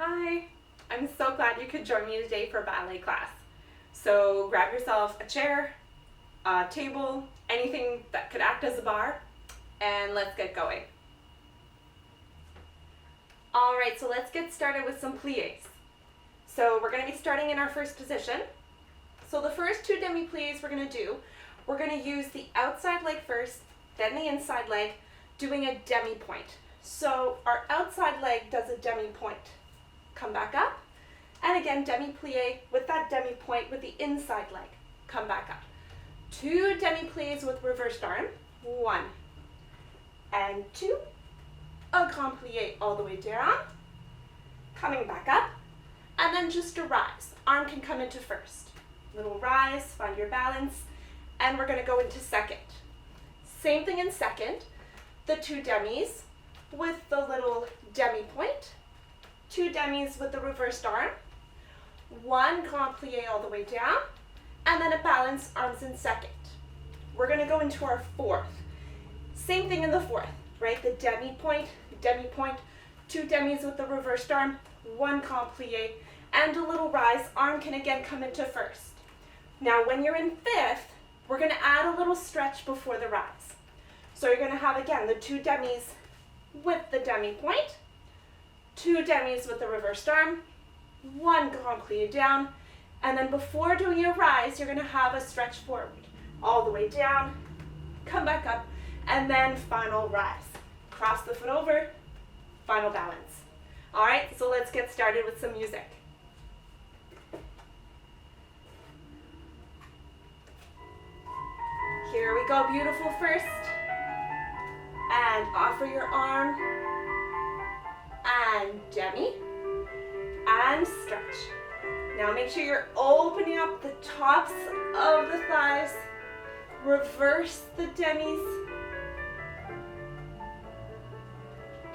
Hi, I'm so glad you could join me today for ballet class. So grab yourself a chair, a table, anything that could act as a bar, and let's get going. Alright, so let's get started with some pliés. So we're going to be starting in our first position. So the first two demi-pliés we're going to use the outside leg first, then the inside leg, doing a demi-point. So our outside leg does a demi-point. Come back up, and again demi-plié with that demi-point with the inside leg. Come back up. Two demi-pliés with reversed arm. One and two. A grand plié all the way down. Coming back up, and then just a rise. Arm can come into first. Little rise, find your balance, and we're going to go into second. Same thing in second. The two demis with the little demi-point. Two demis with the reversed arm. One grand plié all the way down, and then a balance, arms in second. We're going to go into our fourth. Same thing in the fourth, right? The demi-point, two demis with the reversed arm, one grand plié, and a little rise. Arm can again come into first. Now when you're in fifth, we're going to add a little stretch before the rise. So you're going to have again the two demis with the demi-point, two demis with the reversed arm, one grand plié down, and then before doing your rise, you're going to have a stretch forward, all the way down, come back up, and then final rise. Cross the foot over, final balance. All right, so let's get started with some music. Here we go, beautiful first. And offer your arm, and demi, and stretch. Now make sure you're opening up the tops of the thighs. Reverse the demis.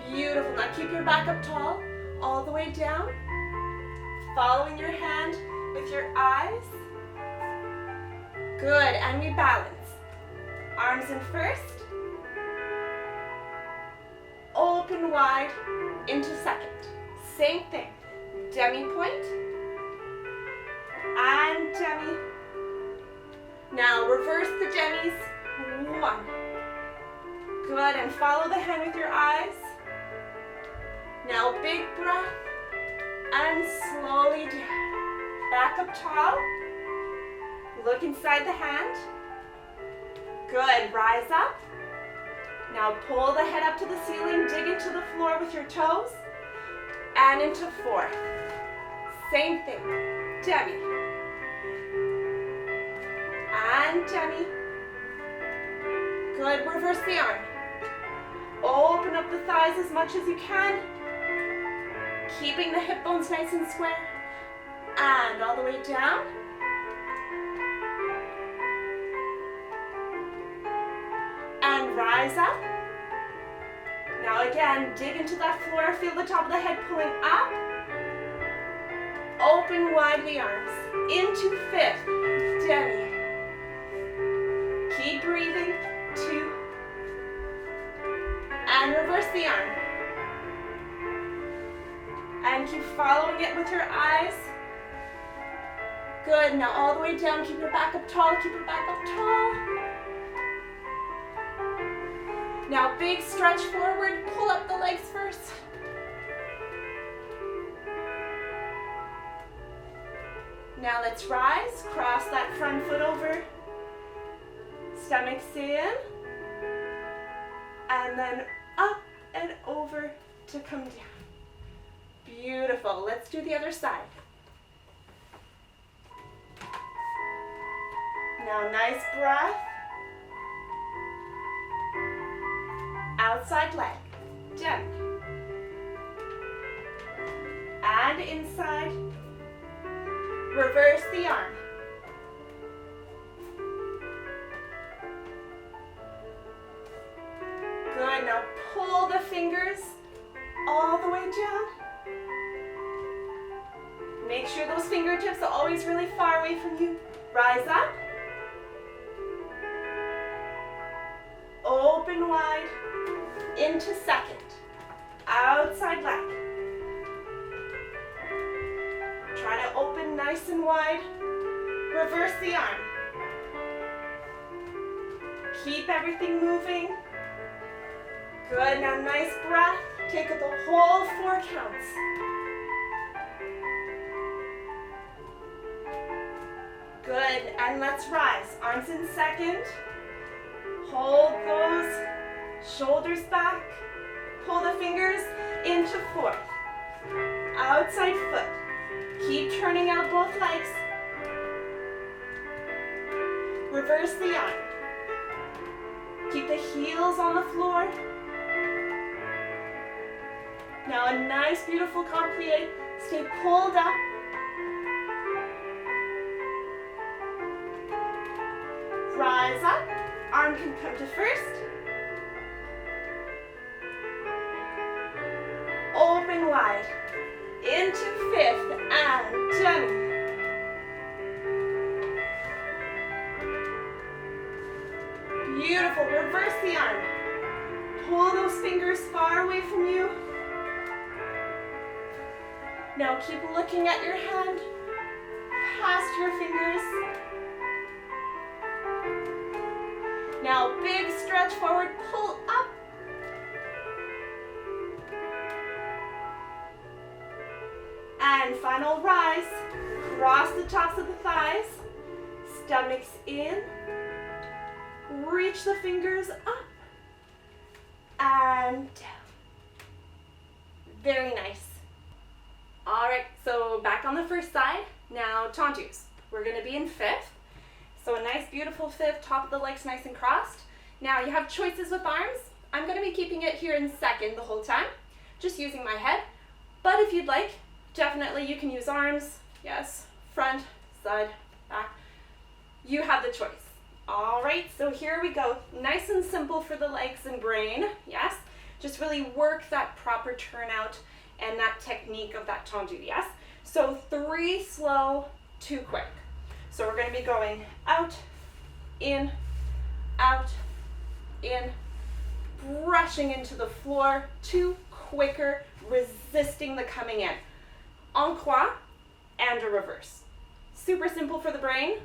Beautiful. Now keep your back up tall, all the way down. Following your hand with your eyes. Good, and we balance. Arms in first. Open wide into second. Same thing. Demi-point and demi. Now reverse the demis. One. Good, and follow the hand with your eyes. Now big breath and slowly down. Back up tall. Look inside the hand. Good, rise up. Now pull the head up to the ceiling, dig into the floor with your toes, and into fourth. Same thing, demi, and demi. Good, reverse the arm. Open up the thighs as much as you can, keeping the hip bones nice and square, and all the way down. And rise up. Now again, dig into that floor, feel the top of the head pulling up. Open wide the arms. Into fifth, demi. Keep breathing, two. And reverse the arm. And keep following it with your eyes. Good, now all the way down, keep your back up tall, keep your back up tall. Now big stretch forward, pull up the legs first. Now let's rise, cross that front foot over. Stomach's in. And then up and over to come down. Beautiful. Let's do the other side. Now nice breath. Outside leg, demi, and inside, reverse the arm. Good, now pull the fingers all the way down. Make sure those fingertips are always really far away from you. Rise up. Open wide. Into second, outside leg, to open nice and wide. Reverse the arm. Keep everything moving. Good, now nice breath. Take the whole 4 counts. Good, and let's rise. Arms in second. Hold those shoulders back. Pull the fingers into 4th. Outside foot. Keep turning out both legs. Reverse the arm. Keep the heels on the floor. Now a nice, beautiful complie. Stay pulled up. Rise up. Arm can come to first. Open wide. Into 5th and done. Beautiful. Reverse the arm. Pull those fingers far away from you. Now keep looking at your hand, past your fingers. Now big stretch forward, pull up. And final rise. Cross the tops of the thighs. Stomachs in. Reach the fingers up. And down. Very nice. All right, so back on the first side. Now tendus. We're going to be in 5th. So a nice beautiful 5th, top of the legs nice and crossed. Now you have choices with arms. I'm going to be keeping it here in 2nd the whole time, just using my head. But if you'd like, definitely you can use arms. Yes, front, side, back. You have the choice. All right, so here we go. Nice and simple for the legs and brain. Yes, just really work that proper turnout and that technique of that tendu. Yes, so 3 slow, 2 quick. So we're going to be going out, in, brushing into the floor, 2 quicker, resisting the coming in. En croix and a reverse. Super simple for the brain,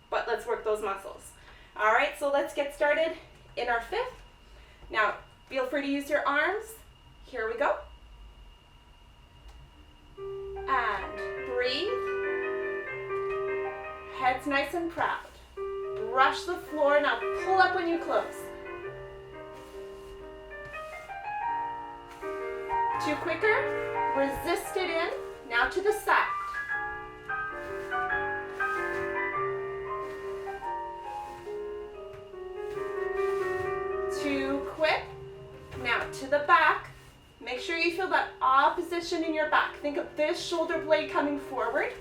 but let's work those muscles. All right, so let's get started in our 5th. Now, feel free to use your arms. Here we go. And breathe. Head's nice and proud. Brush the floor. Now pull up when you close. 2 quicker. Resist it in. Now to the side. 2 quick. Now to the back. Make sure you feel that opposition in your back. Think of this shoulder blade coming forward.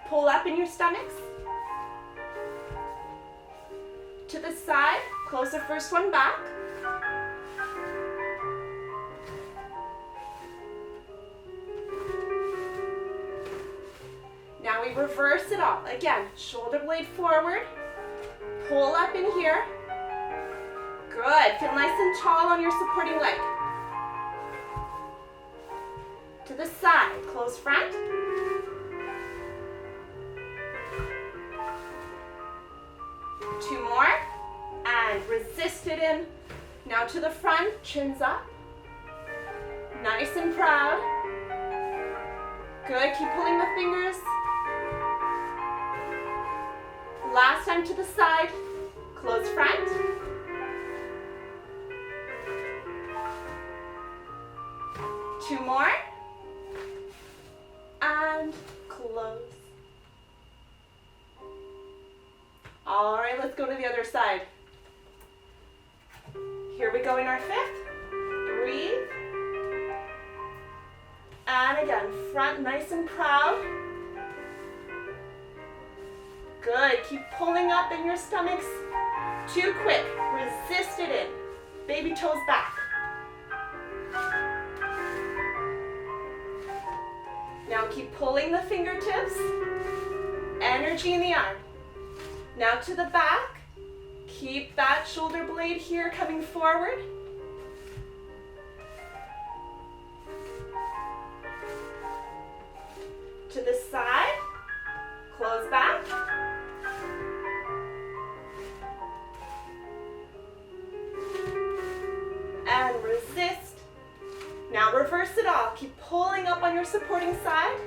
Pull up in your stomachs. To the side, close the first one back. Now we reverse it all. Again, shoulder blade forward. Pull up in here. Good. Feel nice and tall on your supporting leg. To the side, close front. Two more, and resist it in. Now to the front, chins up. Nice and proud. Good, keep pulling the fingers. Last time to the side, close front. Two more, and close. All right, let's go to the other side. Here we go in our 5th. Breathe. And again, front nice and proud. Good, keep pulling up in your stomachs. 2 quick, resist it in. Baby toes back. Now keep pulling the fingertips. Energy in the arm. Now to the back. Keep that shoulder blade here coming forward. To the side, close back. And resist. Now reverse it all. Keep pulling up on your supporting side.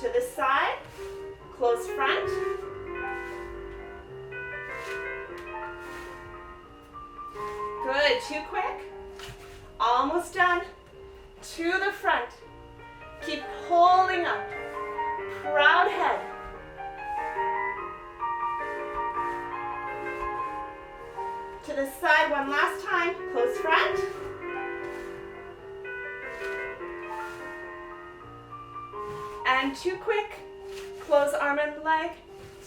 To the side, close front. Good, too quick. Almost done. To the front. Keep pulling up. Proud head. To the side one last time. Close front. And too quick. Close arm and leg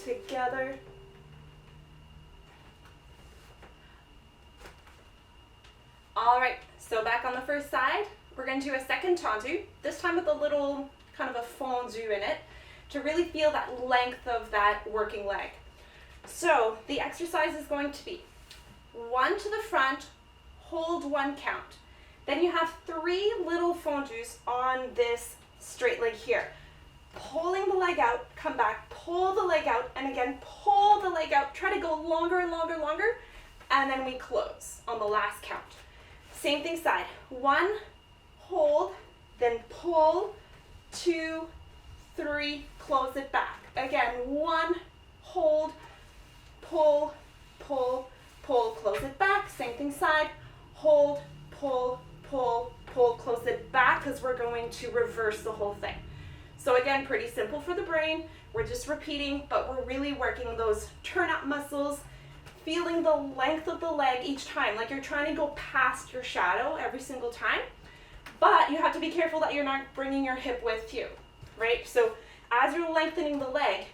together. All right, so back on the first side, we're going to do a second tendu, this time with a little kind of a fondu in it, to really feel that length of that working leg. So the exercise is going to be 1 to the front, hold 1 count. Then you have 3 little fondus on this straight leg here. Pulling the leg out, come back, pull the leg out, and again, pull the leg out. Try to go longer and longer and longer, and then we close on the last count. Same thing side. 1, hold, then pull, 2, 3, close it back. Again, 1, hold, pull, pull, pull, close it back. Same thing side. Hold, pull, pull, pull, close it back, because we're going to reverse the whole thing. So again, pretty simple for the brain. We're just repeating, but we're really working those turn-up muscles, feeling the length of the leg each time, like you're trying to go past your shadow every single time. But you have to be careful that you're not bringing your hip with you, right? So as you're lengthening the leg,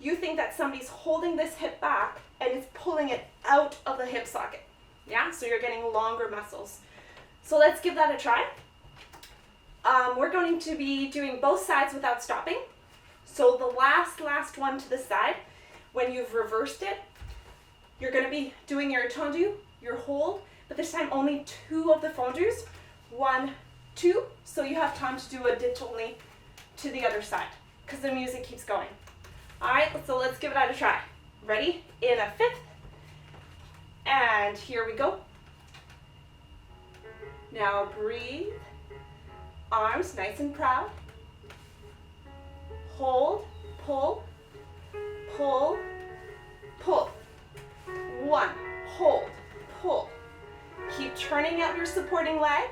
you think that somebody's holding this hip back and is pulling it out of the hip socket. Yeah, so you're getting longer muscles. So let's give that a try. We're going to be doing both sides without stopping. So the last one to the side, when you've reversed it, you're going to be doing your tendu, your hold, but this time only 2 of the fondus. 1, 2, so you have time to do a détourné to the other side, because the music keeps going. All right, so let's give it a try. Ready? In a 5th. And here we go. Now breathe. Arms nice and proud. Hold, pull, pull, pull. 1, hold, pull. Keep turning out your supporting leg.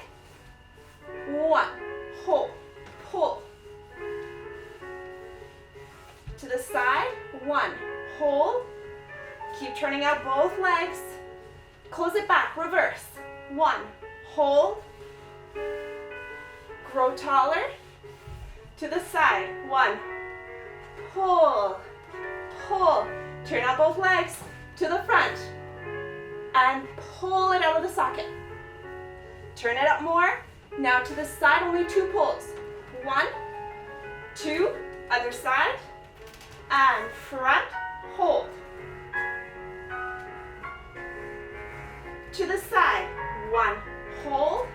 1, hold, pull. To the side, 1, hold. Keep turning out both legs. Close it back, reverse. 1, hold. Grow taller. To the side, 1, pull, pull. Turn out both legs. To the front. And pull it out of the socket. Turn it up more. Now to the side, only 2 pulls. 1, 2, other side. And front, hold. To the side, 1, hold.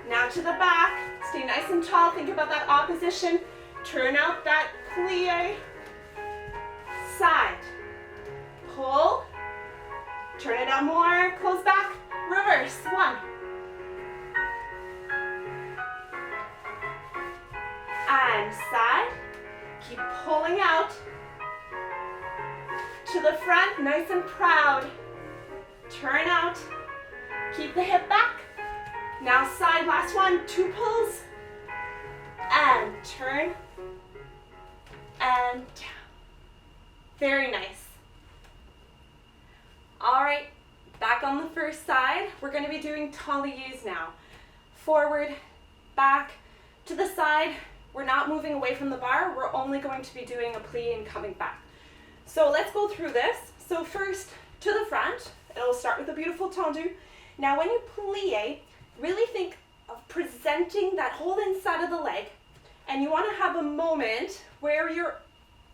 Now to the back, stay nice and tall, think about that opposition. Turn out that plie. Side, pull, turn it out more, close back, reverse, 1. And side, keep pulling out. To the front, nice and proud. Turn out, keep the hip back. Now side, last one, 2 pulls. And turn, and down. Very nice. All right, back on the first side, we're going to be doing tagliés now. Forward, back, to the side. We're not moving away from the barre. We're only going to be doing a plie and coming back. So let's go through this. So first, to the front. It'll start with a beautiful tendu. Now when you plie, really think of presenting that whole inside of the leg, and you want to have a moment where you're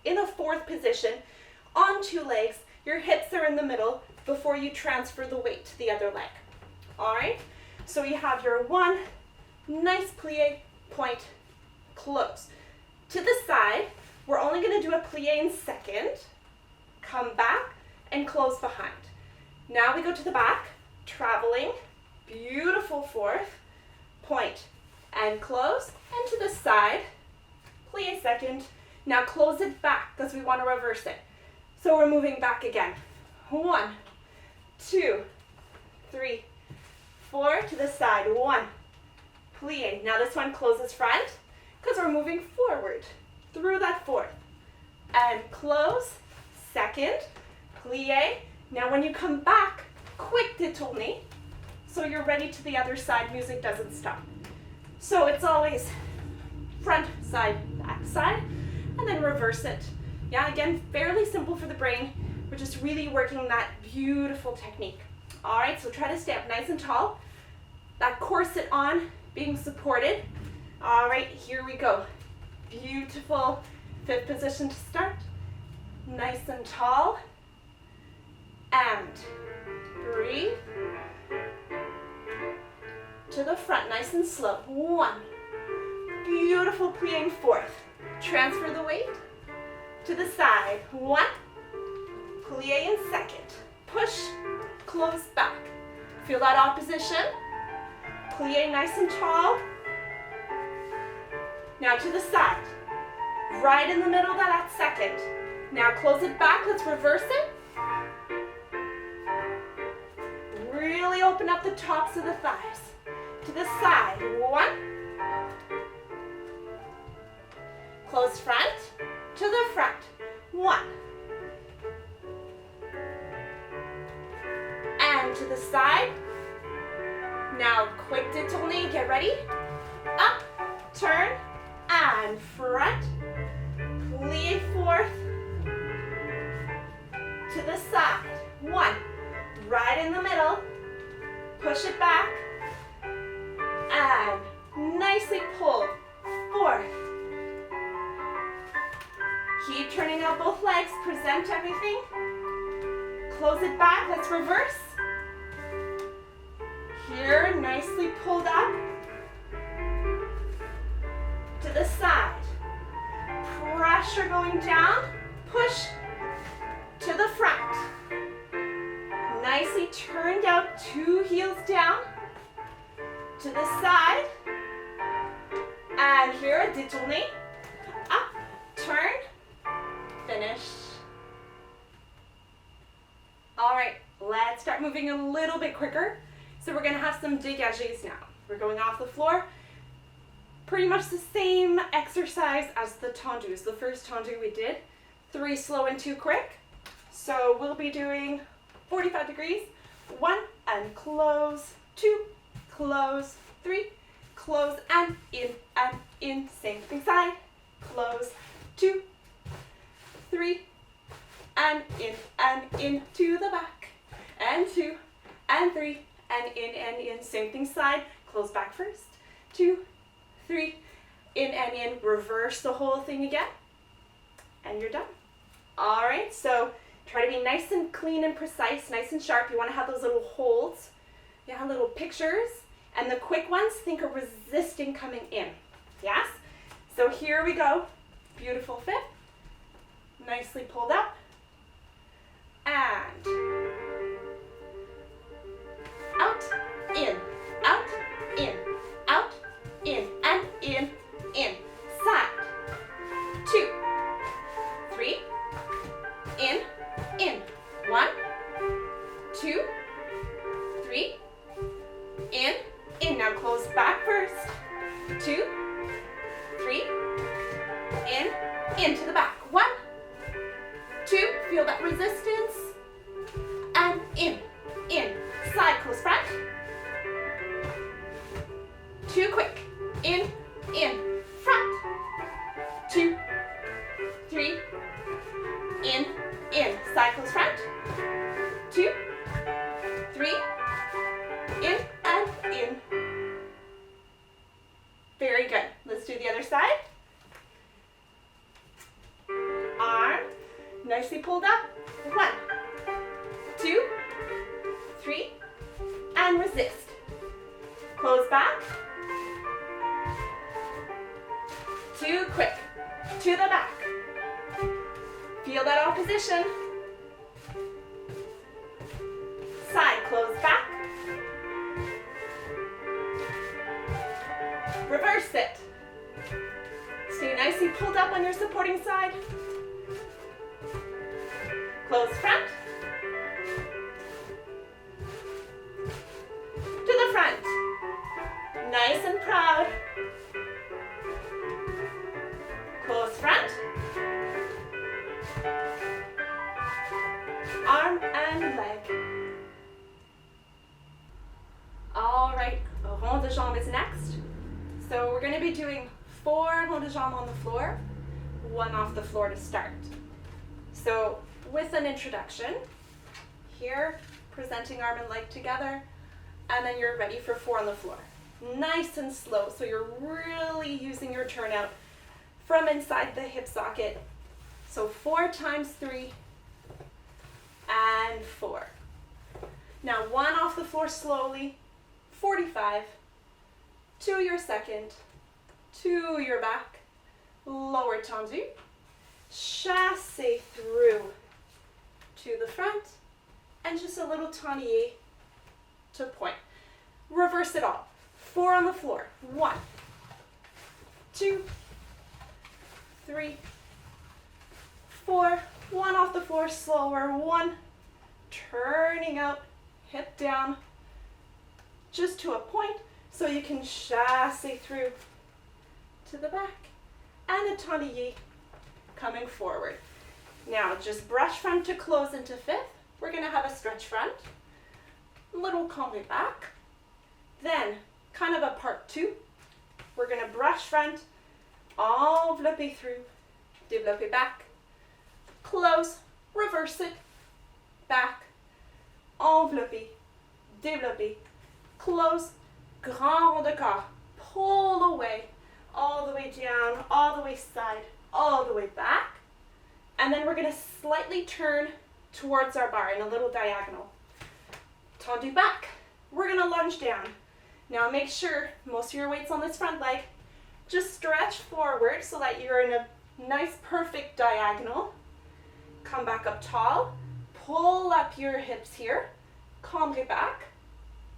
in a 4th position on 2 legs, your hips are in the middle before you transfer the weight to the other leg. All right? So you have your one, nice plie, point, close. To the side, we're only going to do a plie in second, come back, and close behind. Now we go to the back, traveling, beautiful fourth, point, and close, and to the side, plie second. Now close it back because we want to reverse it. So we're moving back again. 1, 2, 3, 4, to the side, 1, plie. Now this one closes front because we're moving forward through that fourth. And close, second, plie. Now when you come back, quick détourné, so you're ready to the other side, music doesn't stop. So it's always front, side, back, side, and then reverse it. Yeah, again, fairly simple for the brain. We're just really working that beautiful technique. All right, so try to stay up nice and tall. That corset on, being supported. All right, here we go. Beautiful fifth position to start. Nice and tall. And breathe. To the front, nice and slow. 1. Beautiful plie in fourth. Transfer the weight. To the side. 1. Plie in second. Push, close back. Feel that opposition. Plie nice and tall. Now to the side. Right in the middle of that second. Now close it back. Let's reverse it. Really open up the tops of the thighs. To the side. 1. Close front. To the front. 1. And to the side. Now quick détourné. Get ready. Up, turn, and front. Plie fourth. To the side. 1. Right in the middle. Push it back. And nicely pull. Fourth. Keep turning out both legs. Present everything. Close it back. Let's reverse. Here, nicely pulled up. To the side. Pressure going down. Push to the front. Nicely turned out, 2 heels down. To the side. And here, a détourné. Up, turn, finish. All right, let's start moving a little bit quicker. So we're gonna have some dégagés now. We're going off the floor. Pretty much the same exercise as the tendus. The first tendu we did, 3 slow and 2 quick. So we'll be doing 45 degrees, 1, and close, 2, close, 3, close, and in, same thing side, close, 2, 3, and in, to the back, and 2, and 3, and in, same thing side, close back first, 2, 3, in, reverse the whole thing again, and you're done. All right, so try to be nice and clean and precise, nice and sharp. You want to have those little holds, yeah, little pictures, and the quick ones, think of resisting coming in, yes? So here we go, beautiful fit, nicely pulled up, and out, in, out, in, out, in, and in, side, 2, 3, in, 1, 2, 3, in, now close back first, 2, 3, in, to the back, 1, 2, feel that resistance, and in, side, close front, 2 quick, in, front, 2, 3, in, side, close front, 2, 3, in, and in. Very good. Let's do the other side. Arm, nicely pulled up, 1, and resist. Close back. Too quick. To the back. Feel that opposition. Side, close back. Reverse it. Stay nicely pulled up on your supporting side. Close front. To the front. Nice and proud. Close front. Arm and leg. All right, rond de jambe is next. So we're going to be doing 4 rond de jambe on the floor, 1 off the floor to start. So with an introduction, here, presenting arm and leg together, and then you're ready for 4 on the floor. Nice and slow, so you're really using your turnout from inside the hip socket. So 4 times 3, and 4. Now 1 off the floor slowly, 45, to your second, to your back, lower tendu, chassez through to the front, and just a little taillé to point. Reverse it all. 4 on the floor. 1, 2, 3, 4. 1 off the floor, slower. 1, turning out, hip down, just to a point, so you can chassez through to the back, and a taillé coming forward. Now just brush front to close into 5th. We're going to have a stretch front, little cambré back, then kind of a part 2. We're going to brush front, envelopper through, développer back, close, reverse it, back, envelopper, développer, close, grand rond de corps, pull away, all the way down, all the way side, all the way back, and then we're going to slightly turn towards our barre in a little diagonal. Tendu back, we're going to lunge down. Now make sure most of your weight's on this front leg. Just stretch forward so that you're in a nice perfect diagonal. Come back up tall, pull up your hips here, cambré back,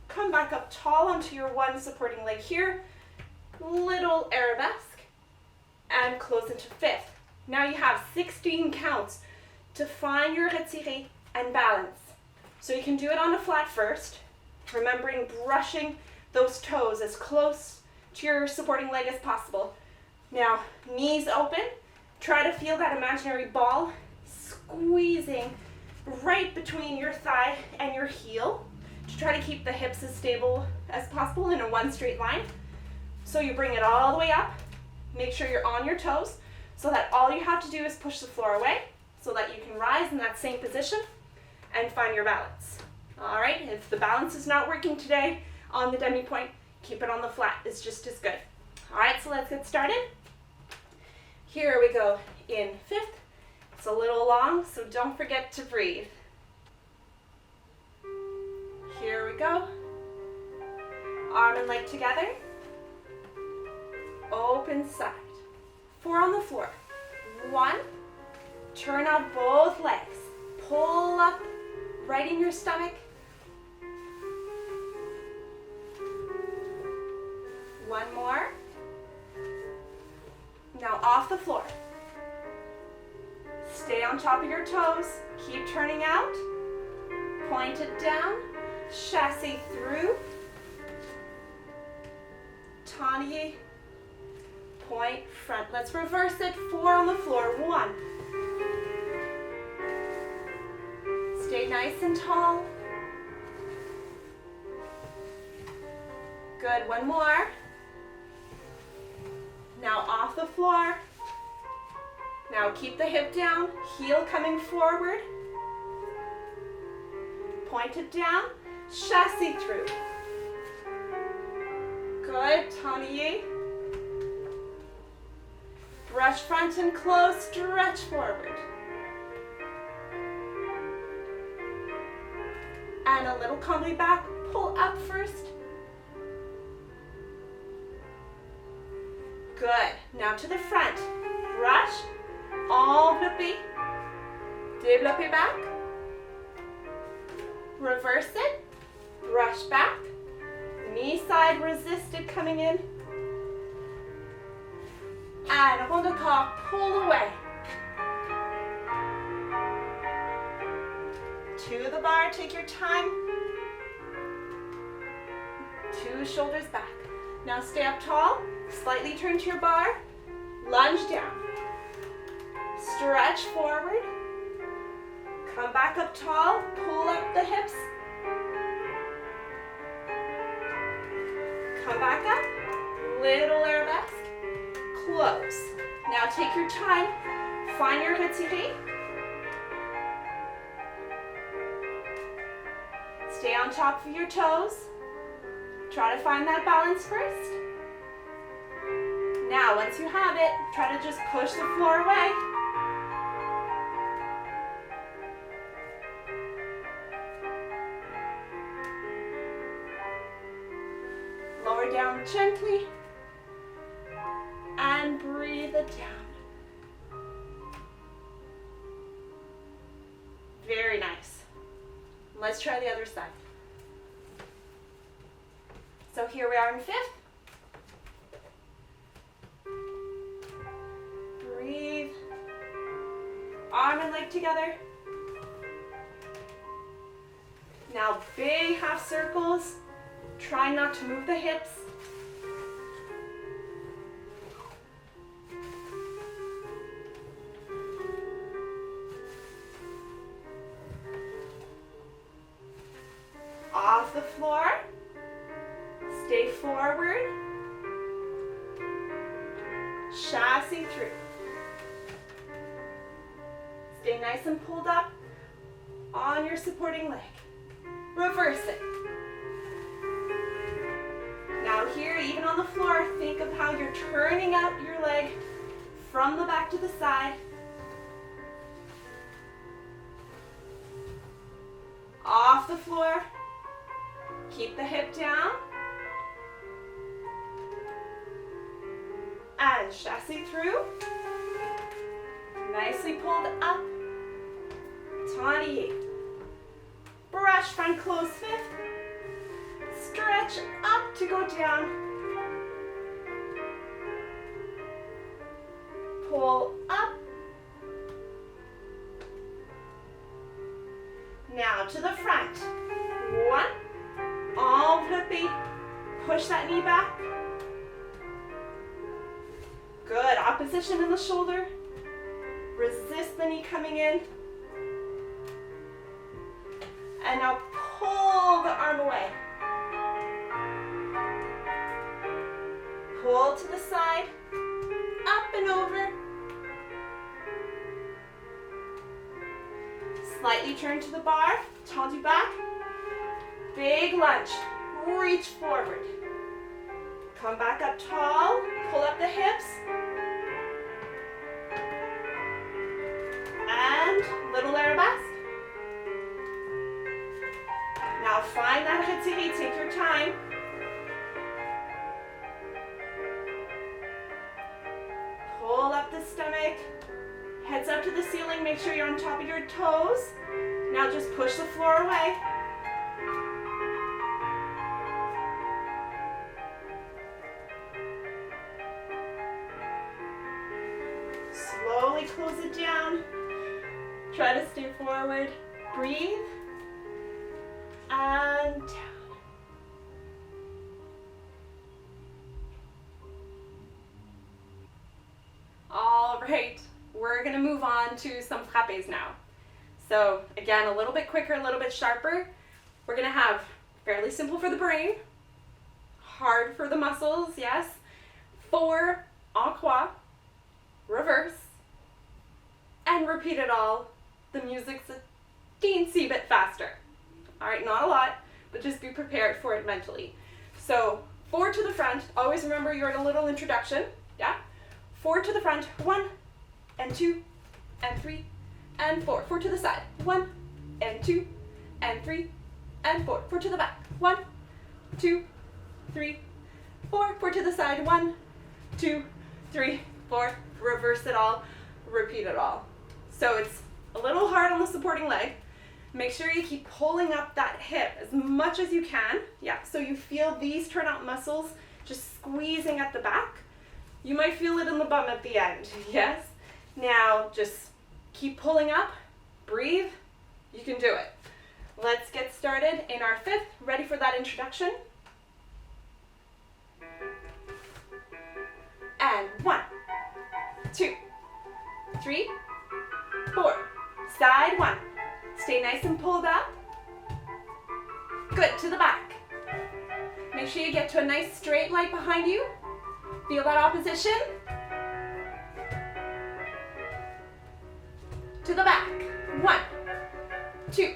come back up tall onto your one supporting leg here, little arabesque, and close into 5th. Now you have 16 counts to find your retiré and balance. So you can do it on a flat first, remembering brushing those toes as close to your supporting leg as possible. Now, knees open, try to feel that imaginary ball squeezing right between your thigh and your heel to try to keep the hips as stable as possible in a one straight line. So you bring it all the way up, make sure you're on your toes so that all you have to do is push the floor away so that you can rise in that same position and find your balance. All right, if the balance is not working today on the demi-point, keep it on the flat, it's just as good. All right, so let's get started. Here we go in 5th. It's a little long, so don't forget to breathe. Here we go. Arm and leg together. Open side. 4 on the floor. 1. Turn out both legs. Pull up right in your stomach. 1 more. Now off the floor. Stay on top of your toes. Keep turning out. Point it down. Chassez through. Taillé. Point front. Let's reverse it. 4 on the floor. 1. Stay nice and tall. Good. 1 more. Now off the floor. Now keep the hip down, heel coming forward. Point it down, chassez through. Good, taillé. Brush front and close, stretch forward. And a little conduit back, pull up first. Good. Now to the front. Brush, envelopper, développer back. Reverse it, brush back. Knee side resisted coming in. And rond de corps, pull away. To the bar, take your time. 2 shoulders back. Now stay up tall, slightly turn to your bar, lunge down. Stretch forward. Come back up tall, pull up the hips. Come back up, little arabesque. Close. Now take your time, find your retiré. Stay on top of your toes. Try to find that balance first. Now, once you have it, try to just push the floor away. Lower down gently. And breathe it down. Very nice. Let's try the other side. So here we are in 5th. Breathe. Arm and leg together. Now big half circles. Try not to move the hips. Off the floor. Stay forward. Chassis through. Stay nice and pulled up on your supporting leg. Reverse it. Now here, even on the floor, think of how you're turning out your leg from the back to the side. Off the floor. Keep the hip down. And chassis through. Nicely pulled up. Tiny. Brush front close 5th. Stretch up to go down. Pull up. Now to the front. 1. Enveloppe. Push that knee back. Good. Opposition in the shoulder. Resist the knee coming in. And now pull the arm away. Pull to the side. Up and over. Slightly turn to the bar. Tendu back. Big lunge. Reach forward. Come back up tall. Pull up the hips. And little arabesque. Now find that retiré. Take your time. Pull up the stomach. Heads up to the ceiling. Make sure you're on top of your toes. Now just push the floor away. Slowly close it down. Try to stay forward. Breathe. And down. All right, we're gonna move on to some frappés now. So again, a little bit quicker, a little bit sharper. We're gonna have fairly simple for the brain, hard for the muscles, yes. 4 en croix, reverse, and repeat it all. The music's a teensy bit faster. All right, not a lot, but just be prepared for it mentally. So 4 to the front. Always remember you're in a little introduction. Yeah. 4 to the front. 1 and 2 and 3 and 4. 4 to the side. 1 and 2 and 3 and 4. 4 to the back. 1, 2, 3, 4. 4 to the side. 1, 2, 3, 4. Reverse it all. Repeat it all. So it's a little hard on the supporting leg. Make sure you keep pulling up that hip as much as you can. Yeah, so you feel these turnout muscles just squeezing at the back. You might feel it in the bum at the end, yes? Now just keep pulling up, breathe, you can do it. Let's get started in our 5th. Ready for that introduction? And 1, 2, 3, 4. Side 1. Stay nice and pulled up. Good, to the back. Make sure you get to a nice straight leg behind you. Feel that opposition. To the back. 1, 2.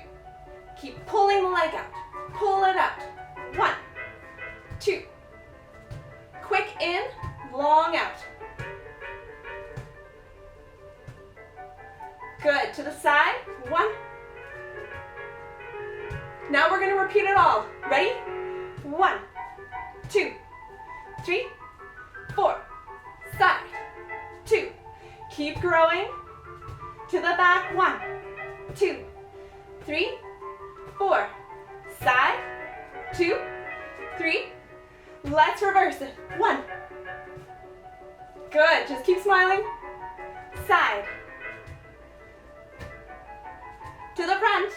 Keep pulling the leg out. Pull it out. 1, 2. Quick in, long out. Good, to the side. 1. Now we're going to repeat it all. Ready? 1, 2, 3, 4. Side. 2. Keep growing. To the back. 1, 2, 3, 4. Side. 2, 3. Let's reverse it. 1. Good. Just keep smiling. Side. To the front.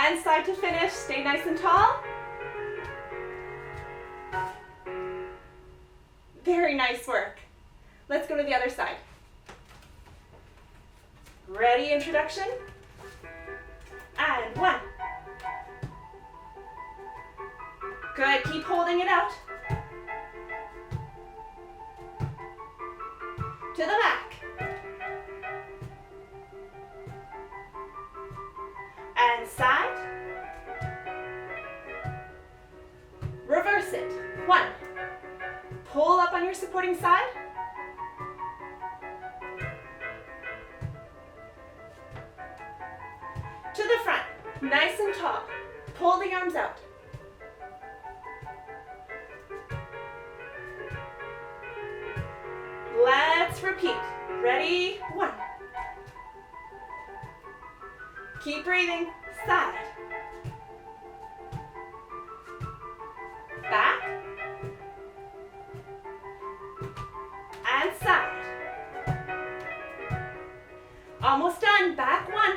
And side to finish. Stay nice and tall. Very nice work. Let's go to the other side. Ready, introduction? And 1. Good, keep holding it out. To the back. And side. Reverse it. 1. Pull up on your supporting side. To the front. Nice and tall. Pull the arms out. Let's repeat. Ready? 1. Keep breathing. Side. Back. And side. Almost done. Back 1.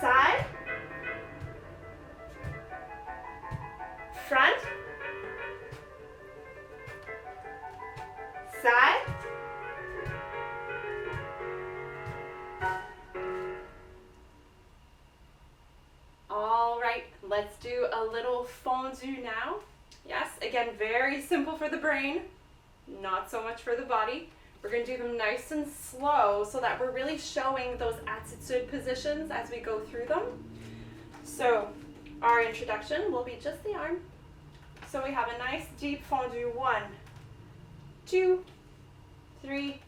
Side. Front. Side. All right, let's do a little fondue now. Yes, again, very simple for the brain, not so much for the body. We're going to do them nice and slow so that we're really showing those attitude positions as we go through them. So our introduction will be just the arm. So we have a nice deep fondue. 1, 2, 3,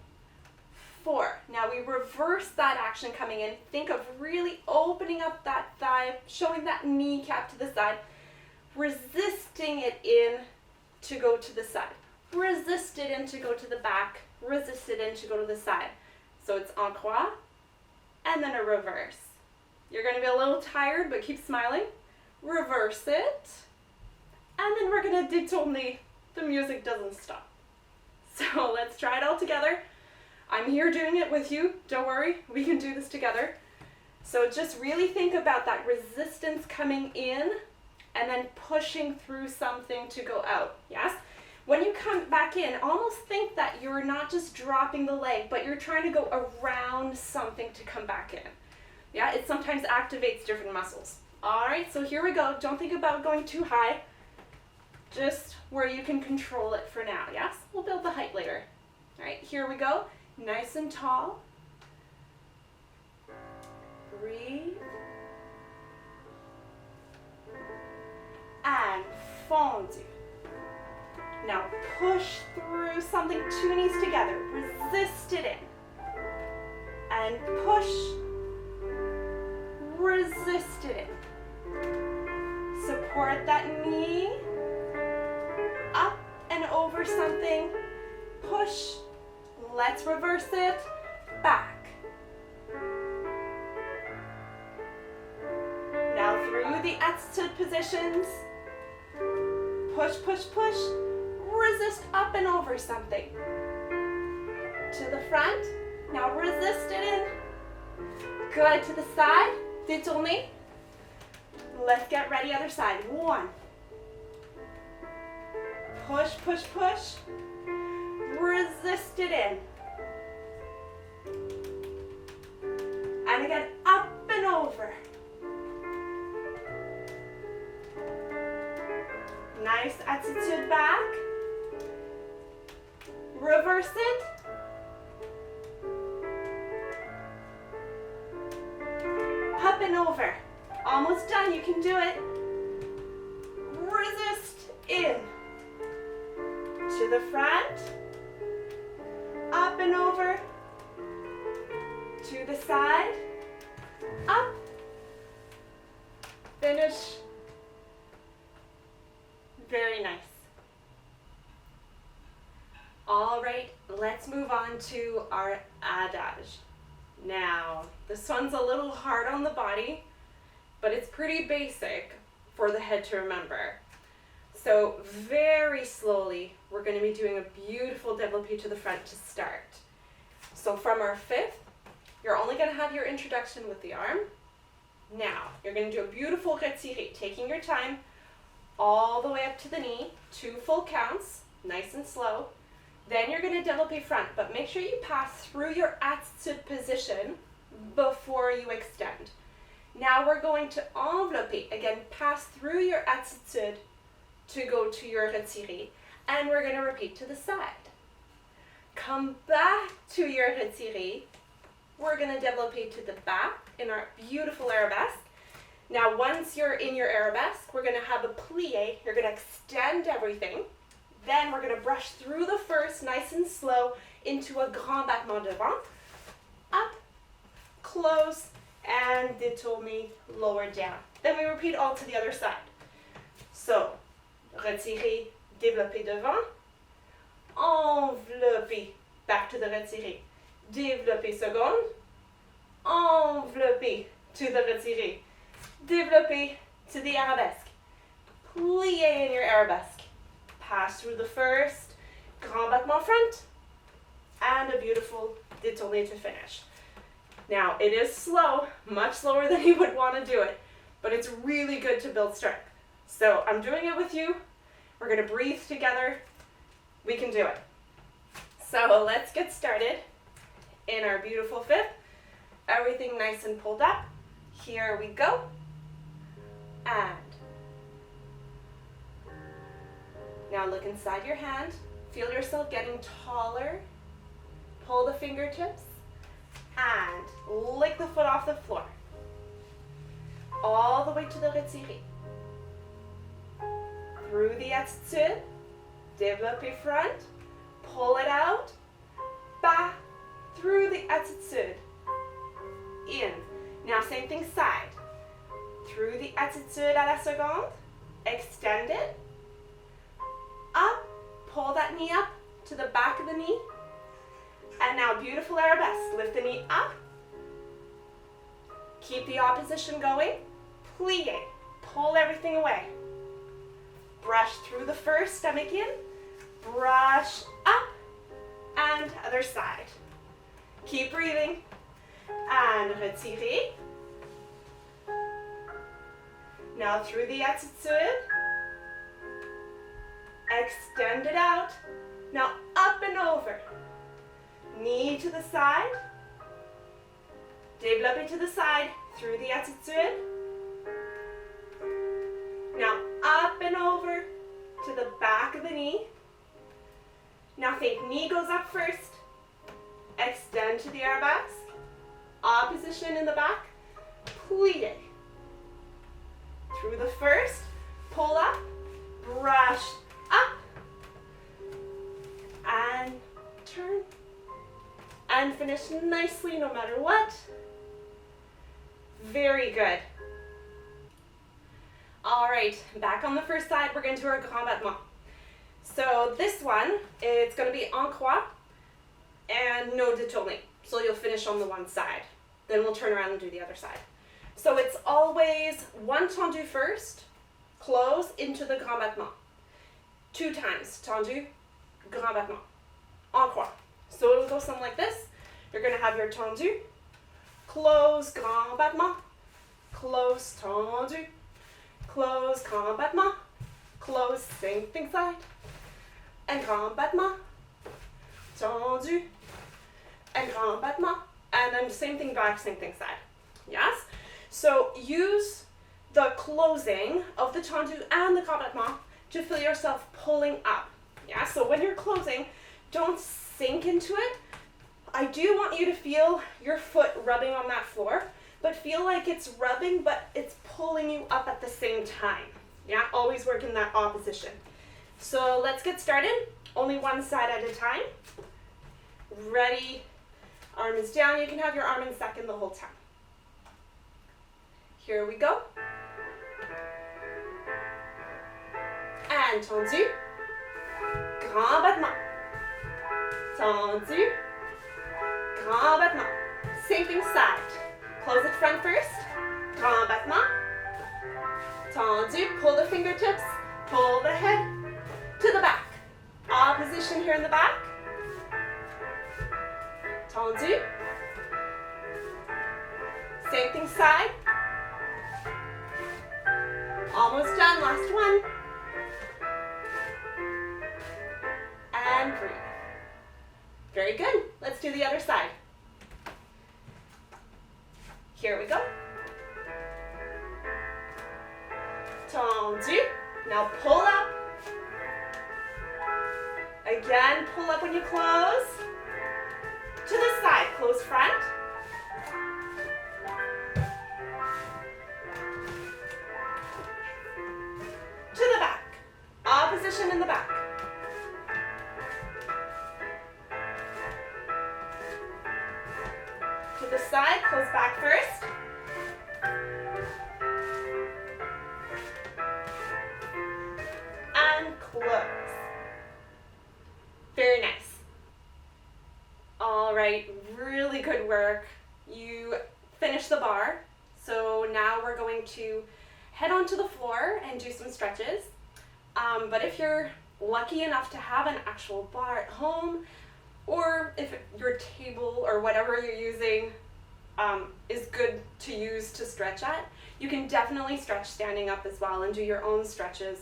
4. Now we reverse that action coming in. Think of really opening up that thigh, showing that kneecap to the side, resisting it in to go to the side. Resist it in to go to the back. Resist it in to go to the side. So it's en croix and then a reverse. You're going to be a little tired, but keep smiling. Reverse it. And then we're going to détourner. The music doesn't stop. So let's try it all together. I'm here doing it with you. Don't worry, we can do this together. So just really think about that resistance coming in and then pushing through something to go out. Yes? When you come back in, almost think that you're not just dropping the leg, but you're trying to go around something to come back in. Yeah, it sometimes activates different muscles. All right, so here we go. Don't think about going too high. Just where you can control it for now, yes? We'll build the height later. All right, here we go. Nice and tall. Breathe. And fondue. Now push through something, 2 knees together. Resist it in. and push. Resist it. Support that knee. Up and over something. Push. Let's reverse it. Back. Now through the attitude positions. Push, push, push. Resist up and over something. To the front. Now resist it in. Good. To the side. Détournez. Let's get ready. Other side. 1. Push, push, push. Resist it in. And again, up and over. Nice attitude back. Reverse it. Up and over. Almost done, you can do it. Resist in. To the front. Up and over. To the side. Up. Finish. Very nice. All right, let's move on to our adage. Now, this one's a little hard on the body, but it's pretty basic for the head to remember. So very slowly, we're going to be doing a beautiful développé to the front to start. So from our 5th, you're only going to have your introduction with the arm. Now, you're going to do a beautiful retiré, taking your time all the way up to the knee, 2 full counts, nice and slow. Then you're going to développé front, but make sure you pass through your attitude position before you extend. Now we're going to envelopper, again, pass through your attitude to go to your retiré, and we're going to repeat to the side. Come back to your retiré. We're going to développé to the back in our beautiful arabesque. Now once you're in your arabesque, we're going to have a plié. You're going to extend everything. Then we're going to brush through the first, nice and slow, into a grand battement devant. Up, close, and détourner, lower down. Then we repeat all to the other side. So, retirer, développer devant, envelopper, back to the retiré, développer seconde, envelopper to the retiré, développer to the arabesque, plier in your arabesque. Pass through the first, grand battement front, and a beautiful détourné to finish. Now, it is slow, much slower than you would want to do it, but it's really good to build strength. So I'm doing it with you. We're going to breathe together. We can do it. So let's get started in our beautiful 5th. Everything nice and pulled up. Here we go. And now look inside your hand. Feel yourself getting taller. Pull the fingertips and lick the foot off the floor. All the way to the retiré. Through the attitude, développer front, pull it out, back, through the attitude, in. Now same thing side. Through the attitude à la seconde, extend it, up, pull that knee up to the back of the knee, and now beautiful arabesque, lift the knee up, keep the opposition going, plie, pull everything away, brush through the first, stomach in, brush up, and other side, keep breathing, and retirez, now through the attitude, extend it out. Now up and over. Knee to the side. Développer to the side through the attitude. Now up and over to the back of the knee. Now think knee goes up first. Extend to the arabesque. Opposition in the back. Plie. Through the first. Pull up. Brush up, and turn, And finish nicely no matter what. Very good. All right, back on the first side, we're going to do our grand battement. So this one, it's going to be en croix and no détourné. So you'll finish on the one side. Then we'll turn around and do the other side. So it's always one tendu first, close into the grand battement. 2 times, tendu, grand battement, en croix. So it'll go something like this. You're going to have your tendu, close, grand battement, close, tendu, close, grand battement, close, same thing side, and grand battement, tendu, and grand battement, and then same thing back, same thing side. Yes? So use the closing of the tendu and the grand battement to feel yourself pulling up. Yeah? So when you're closing, don't sink into it. I do want you to feel your foot rubbing on that floor, but feel like it's rubbing, but it's pulling you up at the same time. Yeah? Always work in that opposition. So let's get started. Only one side at a time. Ready? Arm is down. You can have your arm in second the whole time. Here we go. And tendu. Grand battement. Tendu. Grand battement. Same thing side. Close it front first. Grand battement. Tendu. Pull the fingertips. Pull the head to the back. Opposition here in the back. Tendu. Same thing side. Almost done. Last one. And breathe. Very good. Let's do the other side. Here we go. Tendu. Now pull up. Again, pull up when you close. To the side, close front. To the back. Opposition in the back. To the side, close back first. And close. Very nice. All right, really good work. You finished the barre. So now we're going to head onto the floor and do some stretches. But if you're lucky enough to have an actual barre at home, or if your table or whatever you're using is good to use to stretch at, you can definitely stretch standing up as well and do your own stretches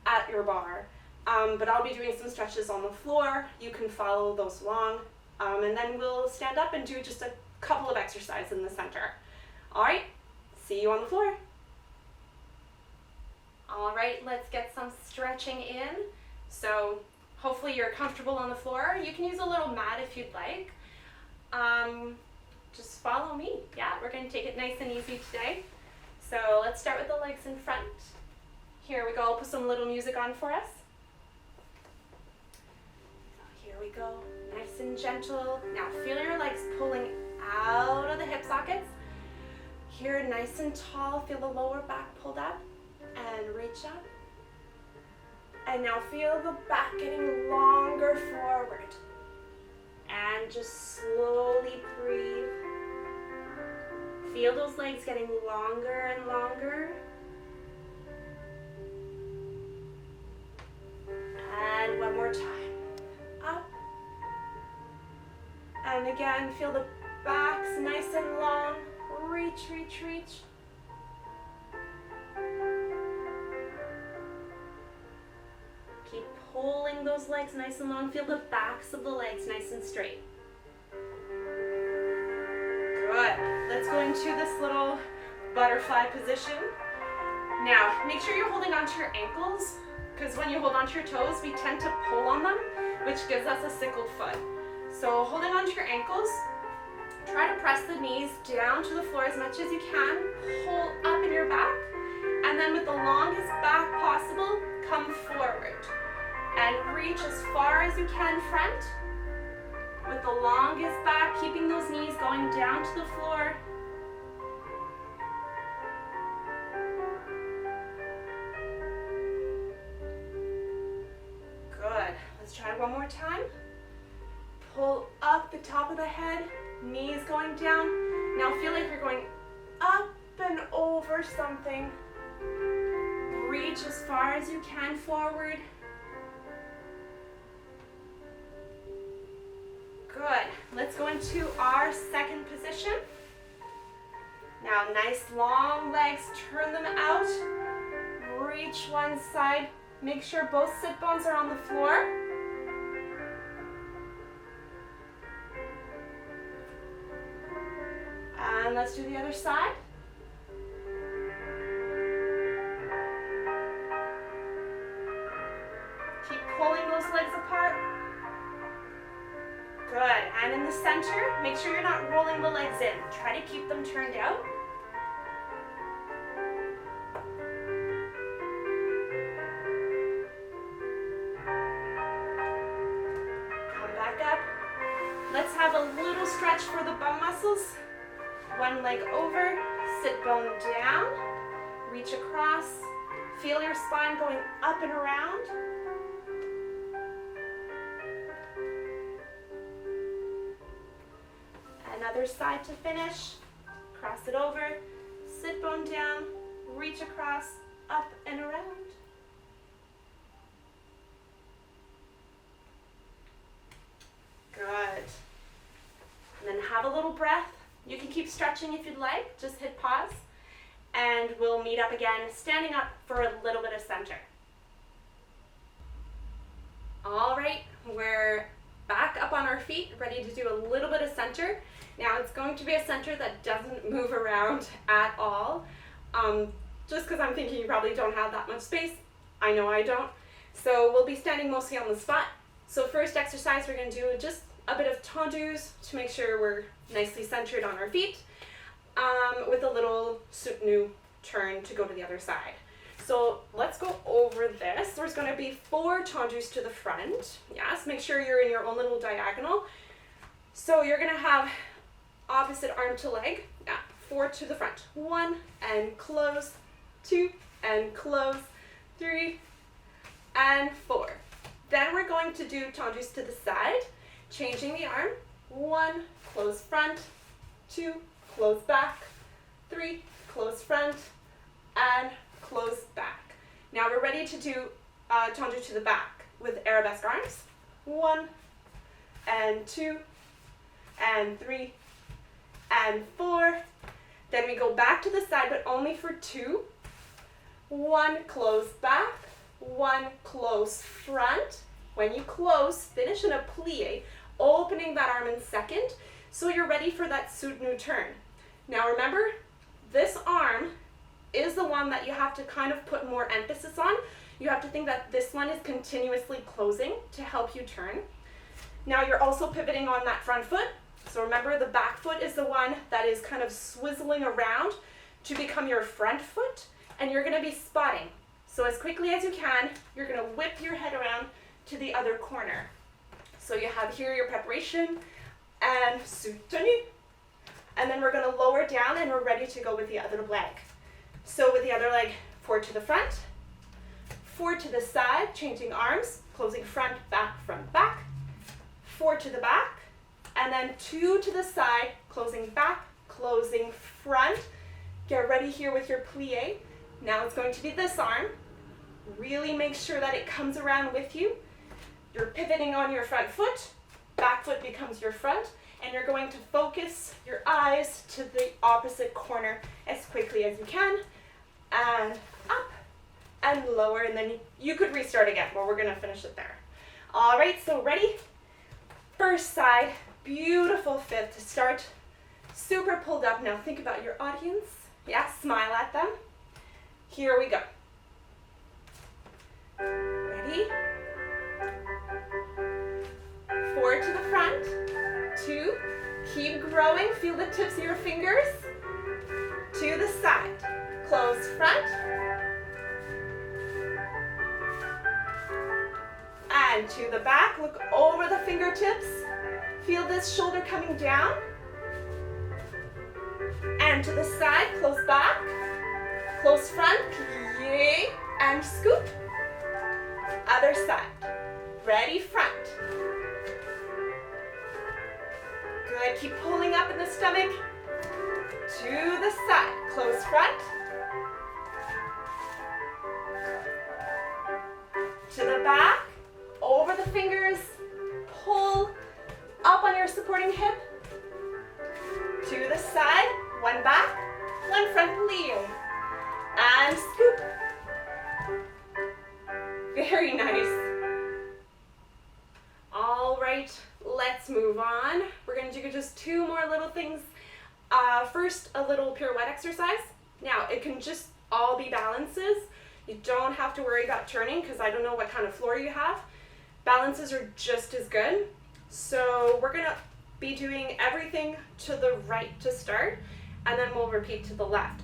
at your barre. But I'll be doing some stretches on the floor. You can follow those along. And then we'll stand up and do just a couple of exercises in the center. All right, see you on the floor. All right, let's get some stretching in. So hopefully you're comfortable on the floor. You can use a little mat if you'd like. Just follow me. Yeah, we're going to take it nice and easy today. So let's start with the legs in front. Here we go. I'll put some little music on for us. Here we go. Nice and gentle. Now feel your legs pulling out of the hip sockets. Here, nice and tall. Feel the lower back pulled up and reach up. And now feel the back getting longer forward. And just slowly breathe. Feel those legs getting longer and longer. And one more time. Up. And again, feel the backs nice and long. Reach, reach, reach. Keep pulling those legs nice and long. Feel the backs of the legs nice and straight. Good. Let's go into this little butterfly position. Now, make sure you're holding onto your ankles, because when you hold onto your toes, we tend to pull on them, which gives us a sickled foot. So holding onto your ankles, try to press the knees down to the floor as much as you can. Pull up in your back, and then with the longest back possible, come forward. And reach as far as you can front. With the longest back, keep going down to the floor. Good. Let's try one more time. Pull up the top of the head, knees going down. Now feel like you're going up and over something. Reach as far as you can forward. Good. Let's go into our second position. Now, nice long legs, turn them out. Reach one side. Make sure both sit bones are on the floor. And let's do the other side. Keep pulling those legs apart. Good. And in the center, make sure you're not rolling the legs in. Try to keep them turned out. Come back up. Let's have a little stretch for the bum muscles. One leg over, sit bone down, reach across. Feel your spine going up and around. Another side to finish. Cross it over, sit bone down, reach across, up and around. Good. And then have a little breath. You can keep stretching if you'd like. Just hit pause. And we'll meet up again, standing up for a little bit of center. All right, we're back up on our feet, ready to do a little bit of center. Now it's going to be a center that doesn't move around at all. Just because I'm thinking you probably don't have that much space. I know I don't. So we'll be standing mostly on the spot. So first exercise we're going to do just a bit of tendus to make sure we're nicely centered on our feet, with a little soutenu turn to go to the other side. So let's go over this. There's going to be 4 tendus to the front. Yes, make sure you're in your own little diagonal. So you're going to have opposite arm to leg. Yeah, 4 to the front. 1 and close, 2 and close, 3 and 4. Then we're going to do tendus to the side, changing the arm. 1, close front, 2, close back, 3, close front, and close back. Now we're ready to do tendu to the back with arabesque arms. 1 and 2 and 3 and 4. Then we go back to the side, but only for 2. 1 close back, 1 close front. When you close, finish in a plie, opening that arm in second, so you're ready for that soutenu turn. Now remember, this arm is the one that you have to kind of put more emphasis on. You have to think that this one is continuously closing to help you turn. Now you're also pivoting on that front foot. So remember, the back foot is the one that is kind of swizzling around to become your front foot, and you're going to be spotting. So as quickly as you can, you're going to whip your head around to the other corner. So you have here your preparation and soutenu, and then we're going to lower down and we're ready to go with the other leg. So with the other leg, 4 to the front, 4 to the side, changing arms, closing front, back, 4 to the back, and then 2 to the side, closing back, closing front. Get ready here with your plie. Now it's going to be this arm. Really make sure that it comes around with you. You're pivoting on your front foot, back foot becomes your front, and you're going to focus your eyes to the opposite corner as quickly as you can, and up and lower, and then you could restart again, but we're gonna finish it there. All right, so ready? First side, beautiful fifth to start, super pulled up. Now think about your audience. Yeah, smile at them. Here we go. Ready? 4 to the front, 2, keep growing, feel the tips of your fingers, to the side, close front, and to the back, look over the fingertips, feel this shoulder coming down, and to the side, close back, close front, plie, and scoop. Other side, ready, front. Good, keep pulling up in the stomach. To the side, close front. To the back, over the fingers, pull up on your supporting hip. To the side, one back, one front, plie, and scoop. Very nice. All right, let's move on. We're going to do just two more little things. First, a little pirouette exercise. Now, it can just all be balances. You don't have to worry about turning because I don't know what kind of floor you have. Balances are just as good. So we're going to be doing everything to the right to start, and then we'll repeat to the left.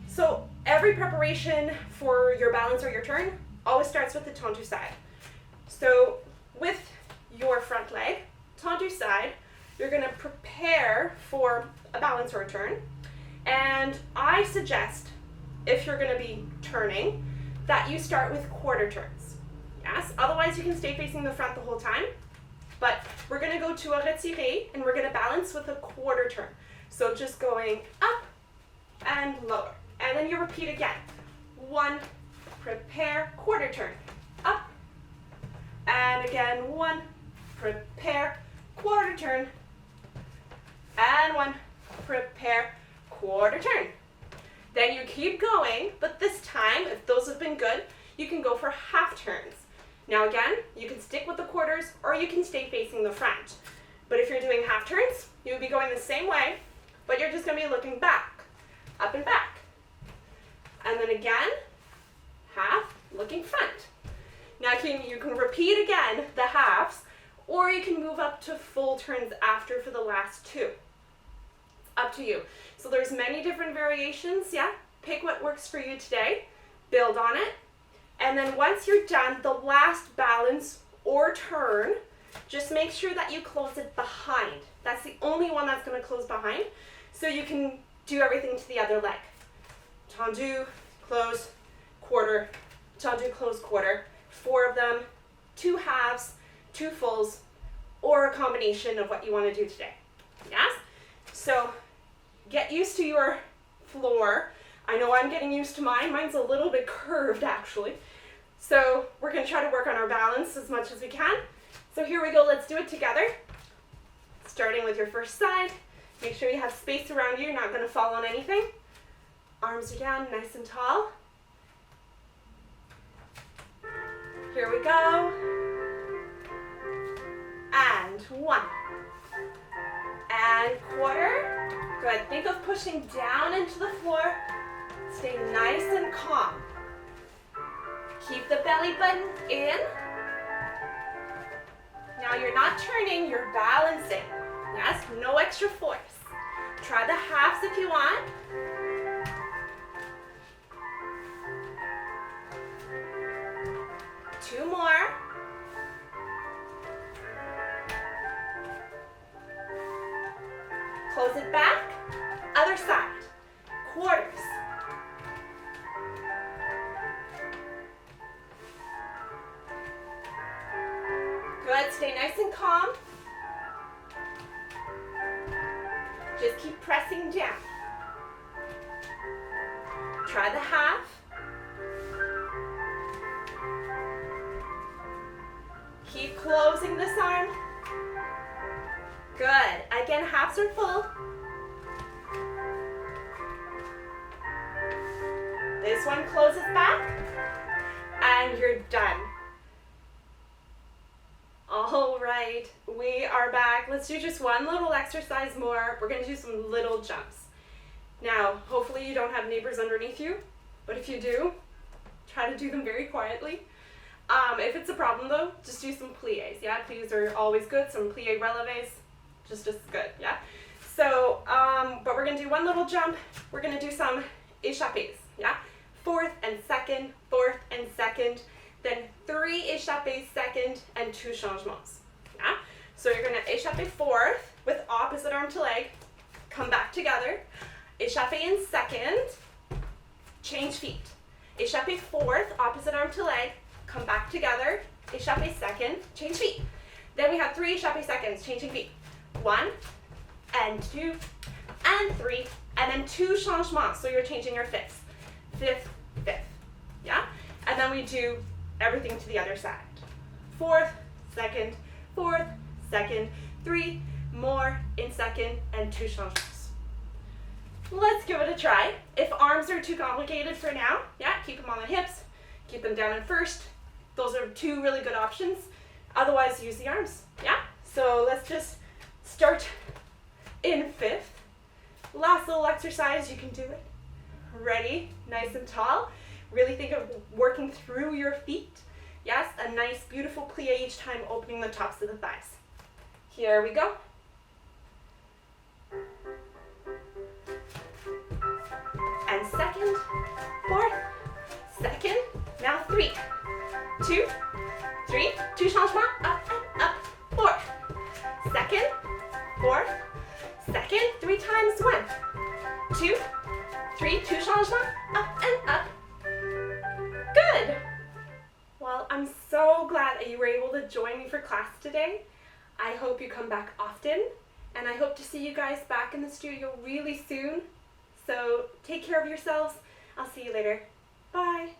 So every preparation for your balance or your turn always starts with the tendu side. So with your front leg, tendu side, you're going to prepare for a balance or a turn. And I suggest, if you're going to be turning, that you start with quarter turns. Yes, otherwise you can stay facing the front the whole time. But we're going to go to a retiré, and we're going to balance with a quarter turn. So just going up and lower. And then you repeat again. One, prepare, quarter turn. Up. And again, one, prepare, quarter turn. And one, prepare, quarter turn. Then you keep going, but this time, if those have been good, you can go for half turns. Now again, you can stick with the quarters or you can stay facing the front. But if you're doing half turns, you would be going the same way, but you're just going to be looking back, up and back. And then again, half, looking front. Now you can repeat again the halves, or you can move up to full turns after for the last two. It's up to you. So there's many different variations, yeah? Pick what works for you today, build on it, and then once you're done, the last balance or turn, just make sure that you close it behind. That's the only one that's going to close behind, so you can do everything to the other leg. Tendu, close, quarter, tendu, close, quarter. 4 of them, 2 halves, 2 fulls, or a combination of what you want to do today. Yes? So get used to your floor. I know I'm getting used to mine. Mine's a little bit curved actually. So we're going to try to work on our balance as much as we can. So here we go. Let's do it together. Starting with your first side. Make sure you have space around you. You're not going to fall on anything. Arms are down, nice and tall. Here we go. And 1. And quarter. Good. Think of pushing down into the floor. Stay nice and calm. Keep the belly button in. Now you're not turning, you're balancing. Yes, no extra force. Try the halves if you want. Two more. Close it back. Other side. Quarters. Good. Stay nice and calm. Just keep pressing down. Try the half. Keep closing this arm. Good. Again, halves are full. This one closes back. And you're done. All right, we are back. Let's do just one little exercise more. We're going to do some little jumps. Now, hopefully you don't have neighbors underneath you, but if you do, try to do them very quietly. If it's a problem though, just do some pliés, yeah? Pliés are always good, some plié relevés, just as good, yeah? So, but we're going to do one little jump. We're going to do some échappés, yeah? Fourth and second, then 3 échappés second, and 2 changements, yeah? So you're going to échapper fourth with opposite arm to leg, come back together, Échappé in second, change feet. Échappé fourth, opposite arm to leg, come back together. Échappé second, change feet. Then we have 3 échappé seconds, changing feet. 1, and 2, and 3, and then 2 changements, so you're changing your fifths. Fifth, fifth, yeah? And then we do everything to the other side. Fourth, second, 3 more in second, and 2 changements. Let's give it a try. If arms are too complicated for now, yeah, keep them on the hips, keep them down in first. Those are 2 really good options. Otherwise, use the arms, yeah? So let's just start in fifth. Last little exercise, you can do it. Ready, nice and tall. Really think of working through your feet. Yes, a nice, beautiful plie each time, opening the tops of the thighs. Here we go. And second, fourth, second, now 3, 2, 3, 2 changements, up, up, up, fourth, second, fourth, second, 3 times, 1, 2, 3, 2 changements, up and up. Good. Well, I'm so glad that you were able to join me for class today. I hope you come back often, and I hope to see you guys back in the studio really soon. So take care of yourselves. I'll see you later. Bye.